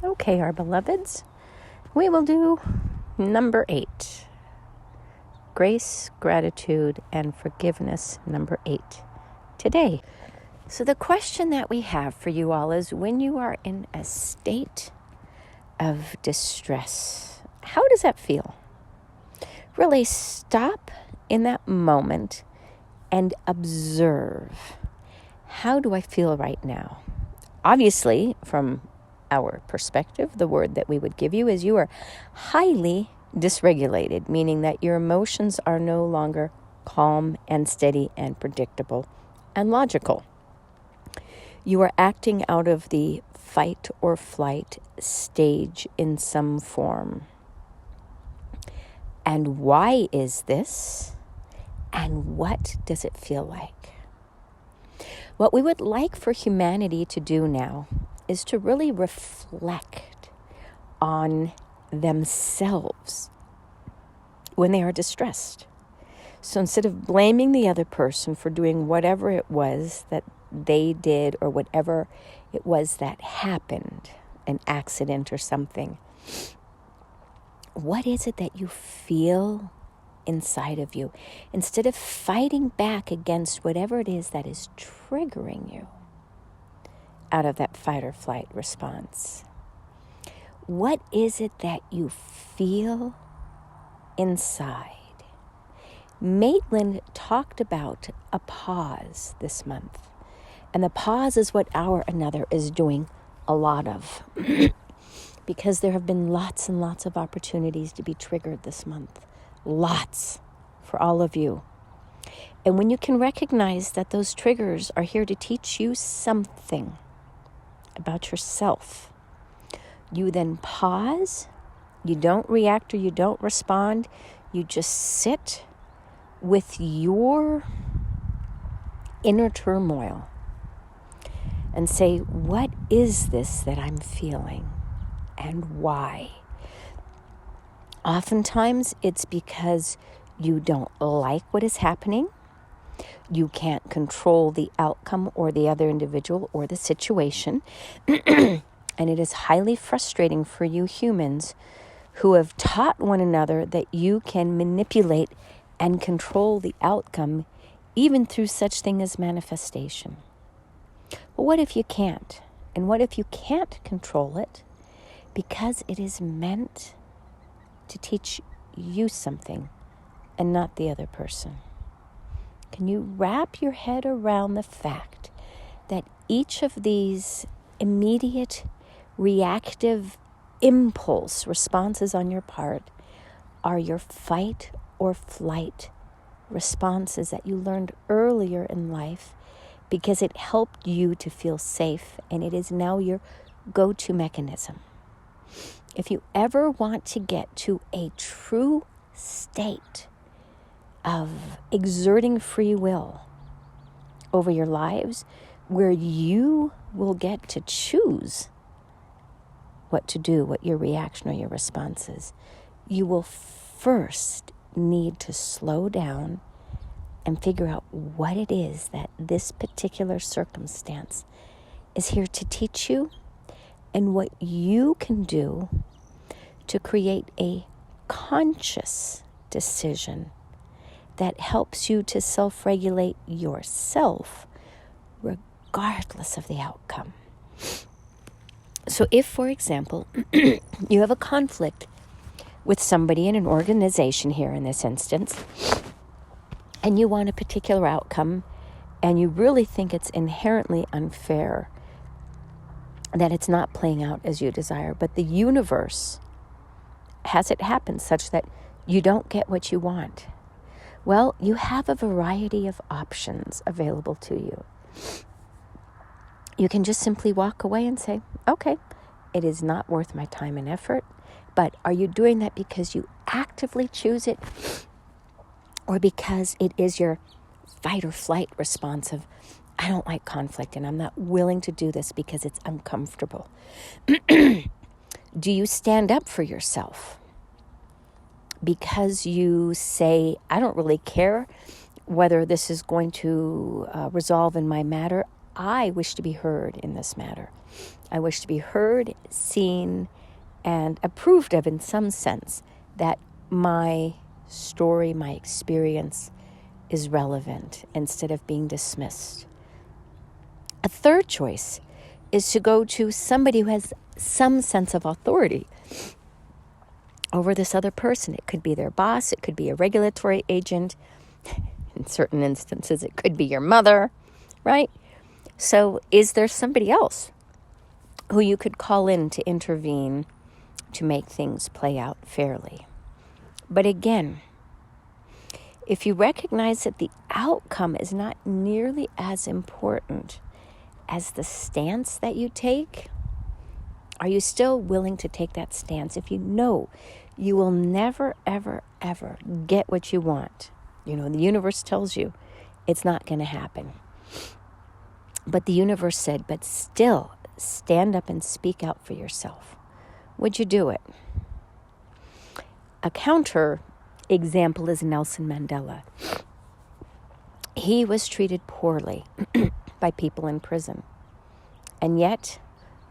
Okay, our beloveds, we will do number 8. Grace, gratitude, and forgiveness, number 8, today. So the question that we have for you all is, when you are in a state of distress, how does that feel? Really stop in that moment and observe. How do I feel right now? Obviously, from our perspective, the word that we would give you is you are highly dysregulated, meaning that your emotions are no longer calm and steady and predictable and logical. You are acting out of the fight or flight stage in some form. And why is this? And what does it feel like? What we would like for humanity to do now is to really reflect on themselves when they are distressed. So instead of blaming the other person for doing whatever it was that they did or whatever it was that happened, an accident or something, what is it that you feel inside of you? Instead of fighting back against whatever it is that is triggering you out of that fight or flight response, what is it that you feel inside? Maitland talked about a pause this month. And the pause is what Our Another is doing a lot of. Because there have been lots and lots of opportunities to be triggered this month. Lots for all of you. And when you can recognize that those triggers are here to teach you something about yourself, you then pause. You don't react or you don't respond. You just sit with your inner turmoil and say, what is this that I'm feeling and why? Oftentimes it's because you don't like what is happening. You can't control the outcome or the other individual or the situation. And it is highly frustrating for you humans who have taught one another that you can manipulate and control the outcome even through such thing as manifestation. But what if you can't? And what if you can't control it because it is meant to teach you something and not the other person? Can you wrap your head around the fact that each of these immediate reactive impulse responses on your part are your fight or flight responses that you learned earlier in life because it helped you to feel safe, and it is now your go-to mechanism. If you ever want to get to a true state of exerting free will over your lives, where you will get to choose what to do, what your reaction or your response is, you will first need to slow down and figure out what it is that this particular circumstance is here to teach you, and what you can do to create a conscious decision that helps you to self-regulate yourself regardless of the outcome. So if, for example, you have a conflict with somebody in an organization here in this instance, and you want a particular outcome, and you really think it's inherently unfair, that it's not playing out as you desire, but the universe has it happen such that you don't get what you want. Well, you have a variety of options available to you. You can just simply walk away and say, okay, it is not worth my time and effort. But are you doing that because you actively choose it, or because it is your fight or flight response of, I don't like conflict and I'm not willing to do this because it's uncomfortable? Do you stand up for yourself because you say, I don't really care whether this is going to resolve in my matter. I wish to be heard in this matter. I wish to be heard, seen, and approved of in some sense, that my story, my experience is relevant instead of being dismissed. A third choice is to go to somebody who has some sense of authority over this other person. It could be their boss, it could be a regulatory agent. In certain instances, it could be your mother, right? So is there somebody else who you could call in to intervene to make things play out fairly? But again, if you recognize that the outcome is not nearly as important as the stance that you take, are you still willing to take that stance if you know you will never, ever, ever get what you want? You know, the universe tells you it's not going to happen. But the universe said, but still stand up and speak out for yourself. Would you do it? A counter example is Nelson Mandela. He was treated poorly by people in prison. And yet,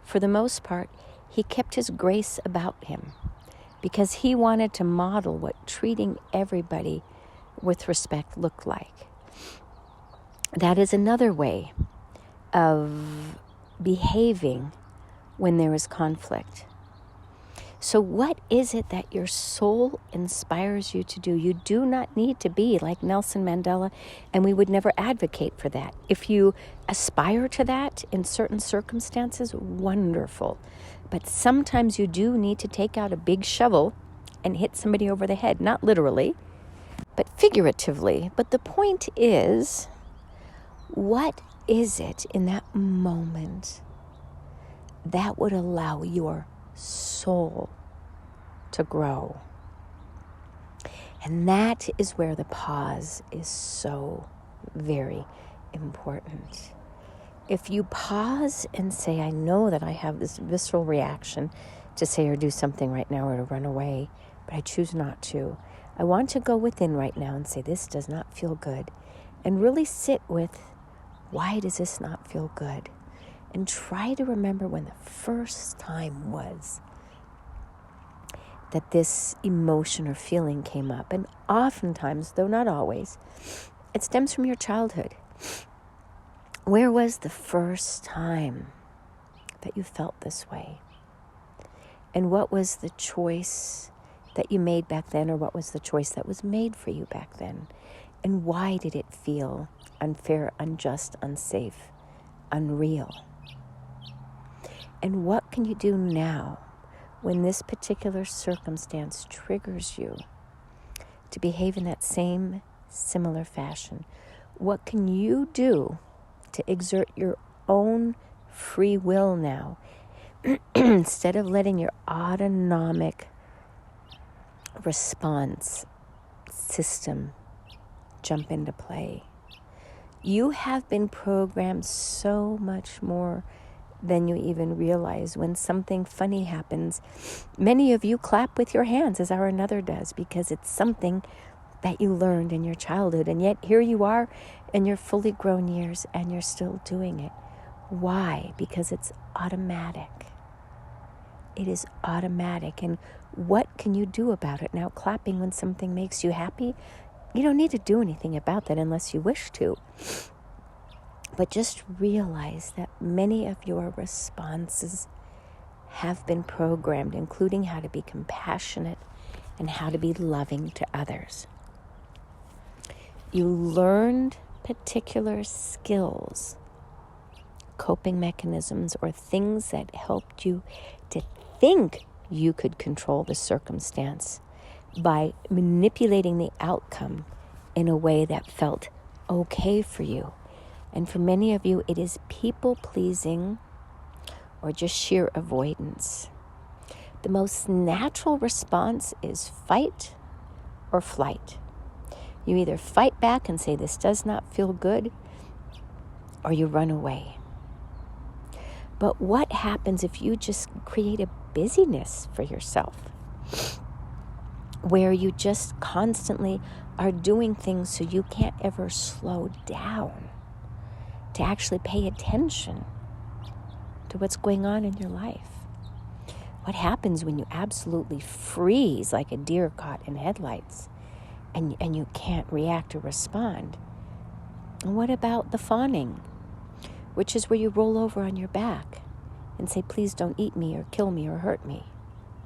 for the most part, he kept his grace about him because he wanted to model what treating everybody with respect looked like. That is another way of behaving when there is conflict. So what is it that your soul inspires you to do? You do not need to be like Nelson Mandela, and we would never advocate for that. If you aspire to that in certain circumstances, wonderful. But sometimes you do need to take out a big shovel and hit somebody over the head, not literally, but figuratively. But the point is, what is it in that moment that would allow your soul to grow? And that is where the pause is so very important. If you pause and say, I know that I have this visceral reaction to say or do something right now or to run away, but I choose not to. I want to go within right now and say, this does not feel good. And really sit with, why does this not feel good? And try to remember when the first time was that this emotion or feeling came up. And oftentimes, though not always, it stems from your childhood. Where was the first time that you felt this way? And what was the choice that you made back then, or what was the choice that was made for you back then? And why did it feel unfair, unjust, unsafe, unreal? And what can you do now when this particular circumstance triggers you to behave in that same similar fashion? What can you do to exert your own free will now instead of letting your autonomic response system jump into play? You have been programmed so much more than you even realize. When something funny happens, many of you clap with your hands, as our another does, because it's something that you learned in your childhood. And yet here you are in your fully grown years and you're still doing it. Why? Because it's automatic. It is automatic. And what can you do about it? Now, clapping when something makes you happy, you don't need to do anything about that unless you wish to. But just realize that many of your responses have been programmed, including how to be compassionate and how to be loving to others. You learned particular skills, coping mechanisms, or things that helped you to think you could control the circumstance by manipulating the outcome in a way that felt okay for you. And for many of you, it is people-pleasing or just sheer avoidance. The most natural response is fight or flight. You either fight back and say, this does not feel good, or you run away. But what happens if you just create a busyness for yourself, where you just constantly are doing things so you can't ever slow down? to actually pay attention to what's going on in your life. What happens when you absolutely freeze like a deer caught in headlights and you can't react or respond? And what about the fawning, which is where you roll over on your back and say, please don't eat me or kill me or hurt me?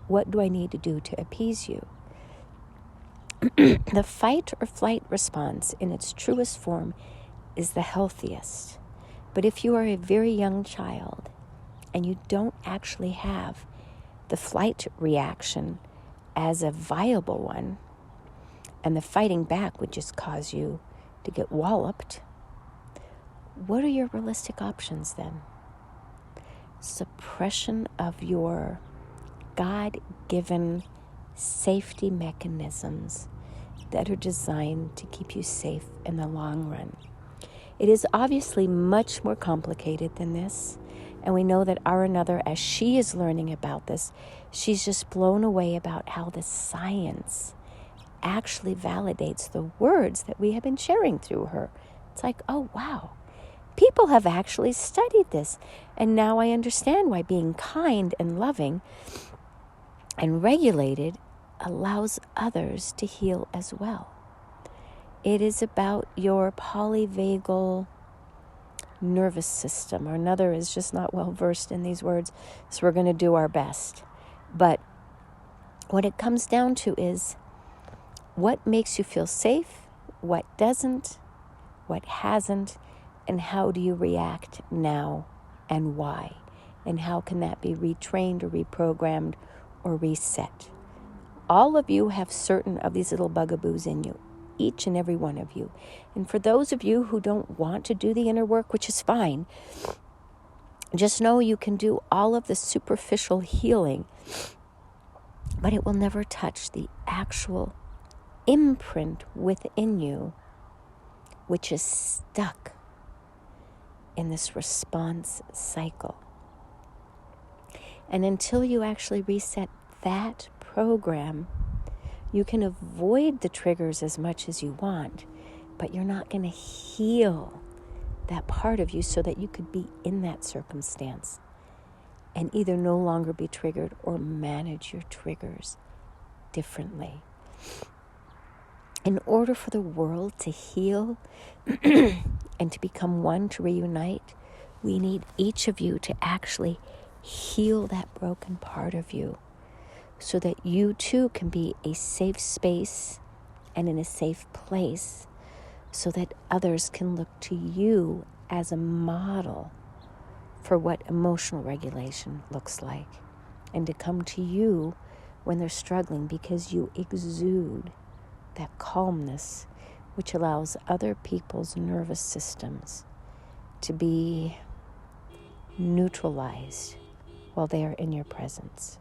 What do I need to do to appease you? The fight or flight response in its truest form is the healthiest. But if you are a very young child and you don't actually have the flight reaction as a viable one, and the fighting back would just cause you to get walloped, what are your realistic options then? Suppression of your God-given safety mechanisms that are designed to keep you safe in the long run. It is obviously much more complicated than this, and we know that Another, as she is learning about this, she's just blown away about how the science actually validates the words that we have been sharing through her. It's like, oh wow, people have actually studied this, and now I understand why being kind and loving and regulated allows others to heal as well. It is about your polyvagal nervous system. Another is just not well versed in these words, so we're going to do our best. But what it comes down to is what makes you feel safe, what doesn't, what hasn't, and how do you react now and why? And how can that be retrained or reprogrammed or reset? All of you have certain of these little bugaboos in you, each and every one of you. And for those of you who don't want to do the inner work, which is fine, just know you can do all of the superficial healing, but it will never touch the actual imprint within you, which is stuck in this response cycle. And until you actually reset that program, you can avoid the triggers as much as you want, but you're not going to heal that part of you so that you could be in that circumstance and either no longer be triggered or manage your triggers differently. In order for the world to heal and to become one, to reunite, we need each of you to actually heal that broken part of you so that you too can be a safe space and in a safe place so that others can look to you as a model for what emotional regulation looks like, and to come to you when they're struggling because you exude that calmness which allows other people's nervous systems to be neutralized while they are in your presence.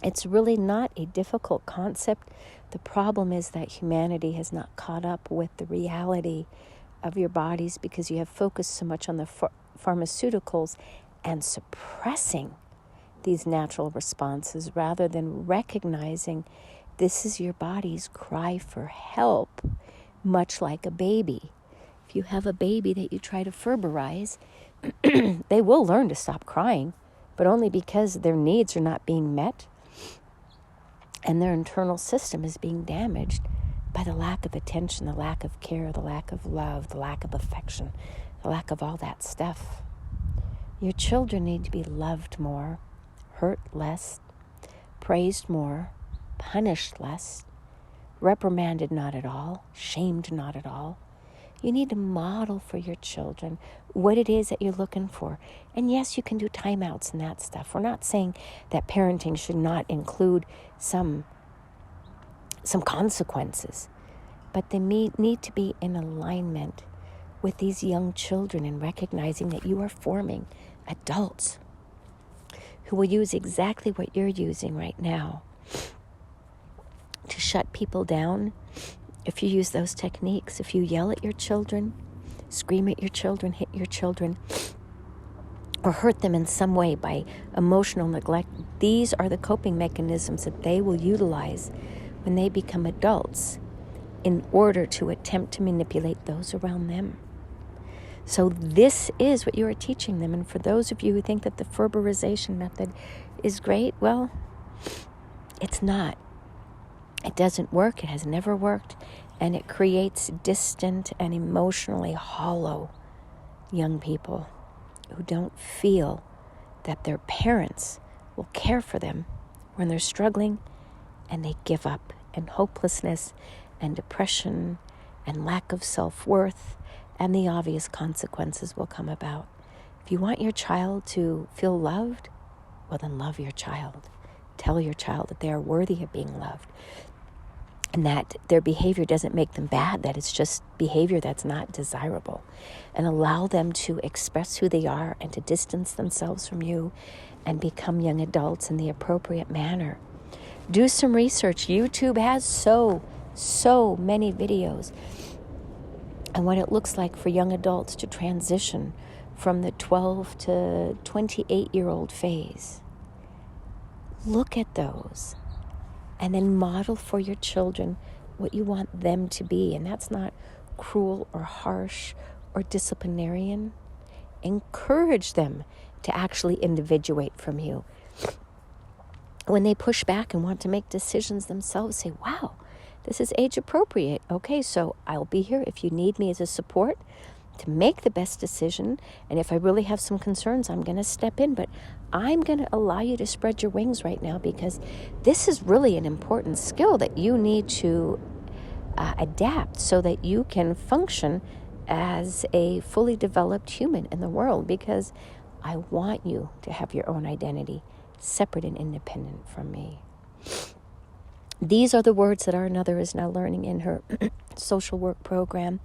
It's really not a difficult concept. The problem is that humanity has not caught up with the reality of your bodies because you have focused so much on the pharmaceuticals and suppressing these natural responses rather than recognizing this is your body's cry for help, much like a baby. If you have a baby that you try to ferberize, they will learn to stop crying, but only because their needs are not being met and their internal system is being damaged by the lack of attention, the lack of care, the lack of love, the lack of affection, the lack of all that stuff. Your children need to be loved more, hurt less, praised more, punished less, reprimanded not at all, shamed not at all. You need to model for your children what it is that you're looking for. And yes, you can do timeouts and that stuff. We're not saying that parenting should not include some consequences, but they need to be in alignment with these young children and recognizing that you are forming adults who will use exactly what you're using right now to shut people down. If you use those techniques, if you yell at your children, scream at your children, hit your children, or hurt them in some way by emotional neglect, these are the coping mechanisms that they will utilize when they become adults in order to attempt to manipulate those around them. So this is what you are teaching them. And for those of you who think that the ferberization method is great, well, it's not. It doesn't work. It has never worked. And it creates distant and emotionally hollow young people who don't feel that their parents will care for them when they're struggling, and they give up, and hopelessness and depression and lack of self-worth and the obvious consequences will come about. If you want your child to feel loved, well, then love your child. Tell your child that they are worthy of being loved and that their behavior doesn't make them bad, that it's just behavior that's not desirable. And allow them to express who they are and to distance themselves from you and become young adults in the appropriate manner. Do some research. YouTube has so many videos and what it looks like for young adults to transition from the 12 to 28-year-old phase. Look at those and then model for your children what you want them to be. And that's not cruel or harsh or disciplinarian. Encourage them to actually individuate from you. When they push back and want to make decisions themselves, say, wow, this is age appropriate. Okay, so I'll be here if you need me as a support to make the best decision. And if I really have some concerns, I'm going to step in. But I'm going to allow you to spread your wings right now because this is really an important skill that you need to adapt so that you can function as a fully developed human in the world, because I want you to have your own identity, separate and independent from me. These are the words that our another is now learning in her social work program.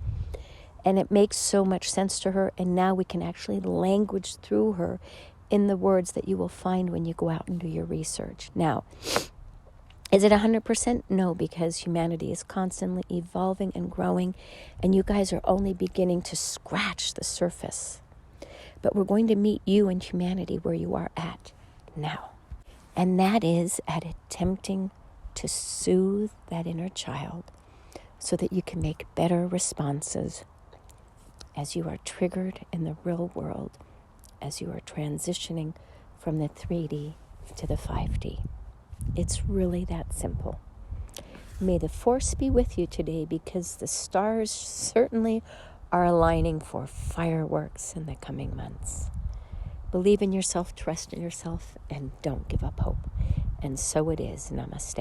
And it makes so much sense to her. And now we can actually language through her in the words that you will find when you go out and do your research. Now, is it 100%? No, because humanity is constantly evolving and growing. And you guys are only beginning to scratch the surface. But we're going to meet you in humanity where you are at now. And that is at attempting to soothe that inner child so that you can make better responses as you are triggered in the real world, as you are transitioning from the 3D to the 5D. It's really that simple. May the force be with you today, because the stars certainly are aligning for fireworks in the coming months. Believe in yourself, trust in yourself, and don't give up hope. And so it is. Namaste.